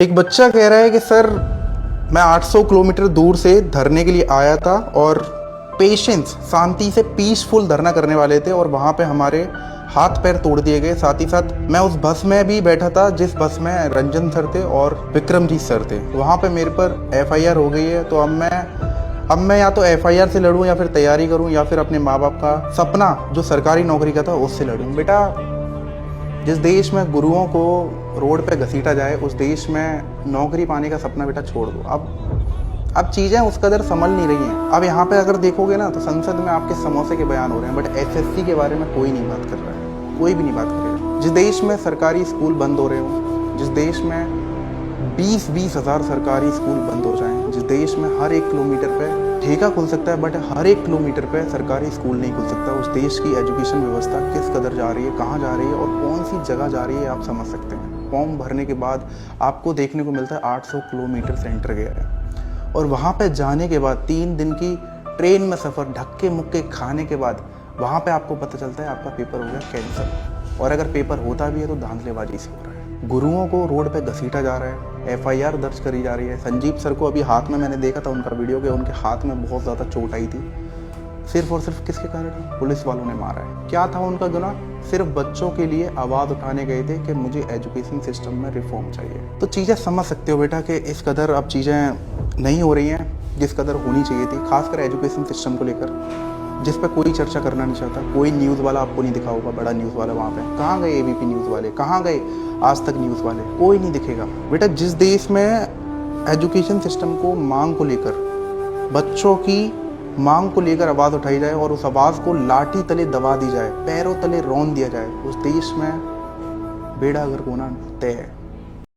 एक बच्चा कह रहा है कि सर मैं 800 किलोमीटर दूर से धरने के लिए आया था और पेशेंस शांति से पीसफुल धरना करने वाले थे और वहाँ पे हमारे हाथ पैर तोड़ दिए गए। साथ ही साथ मैं उस बस में भी बैठा था जिस बस में रंजन सर थे और विक्रमजीत सर थे। वहाँ पे मेरे पर FIR हो गई है। तो अब मैं या तो FIR से लड़ूं या फिर तैयारी करूं या फिर अपने माँ बाप का सपना जो सरकारी नौकरी का था उससे लड़ूं। बेटा, जिस देश में गुरुओं को रोड पे घसीटा जाए उस देश में नौकरी पाने का सपना बेटा छोड़ दो। अब चीज़ें उस कदर संभल नहीं रही हैं। अब यहाँ पे अगर देखोगे ना तो संसद में आपके समोसे के बयान हो रहे हैं, बट SSC के बारे में कोई नहीं बात कर रहा है, कोई भी नहीं बात करेगा। जिस देश में सरकारी स्कूल बंद हो रहे हो, जिस देश में 20-20 हज़ार सरकारी स्कूल बंद हो जाएं, जिस देश में हर 1 किलोमीटर पे ठेका खुल सकता है बट हर 1 किलोमीटर पे सरकारी स्कूल नहीं खुल सकता, उस देश की एजुकेशन व्यवस्था किस कदर जा रही है, कहाँ जा रही है और कौन सी जगह जा रही है आप समझ सकते हैं। फॉर्म भरने के बाद आपको देखने को मिलता है 800 किलोमीटर सेंटर गया है और वहाँ पे जाने के बाद 3 दिन की ट्रेन में सफ़र धक्के मुक्के खाने के बाद वहाँ पे आपको पता चलता है आपका पेपर हो गया कैंसिल। और अगर पेपर होता भी है तो धांधलेबाजी से हो रहा है। गुरुओं को रोड पे घसीटा जा रहा है, FIR दर्ज करी जा रही है। संजीव सर को अभी हाथ में मैंने देखा था उनका वीडियो के, उनके हाथ में बहुत ज़्यादा चोट आई थी। सिर्फ और सिर्फ किसके कारण? पुलिस वालों ने मारा है। क्या था उनका गुनाह? सिर्फ बच्चों के लिए आवाज़ उठाने गए थे कि मुझे एजुकेशन सिस्टम में रिफॉर्म चाहिए। तो चीज़ें समझ सकते हो बेटा कि इस कदर अब चीज़ें नहीं हो रही हैं जिस कदर होनी चाहिए थी, खासकर एजुकेशन सिस्टम को लेकर, जिस पर कोई चर्चा करना नहीं चाहता। कोई न्यूज़ वाला आपको नहीं दिखा होगा, बड़ा न्यूज़ वाला वहाँ पे। कहाँ गए ABP न्यूज़ वाले, कहाँ गए आज तक न्यूज़ वाले? कोई नहीं दिखेगा बेटा। जिस देश में एजुकेशन सिस्टम को मांग को लेकर, बच्चों की मांग को लेकर आवाज़ उठाई जाए और उस आवाज़ को लाठी तले दबा दी जाए, पैरों तले रौंद दिया जाए, उस देश में बेड़ा गर्क होना तय है।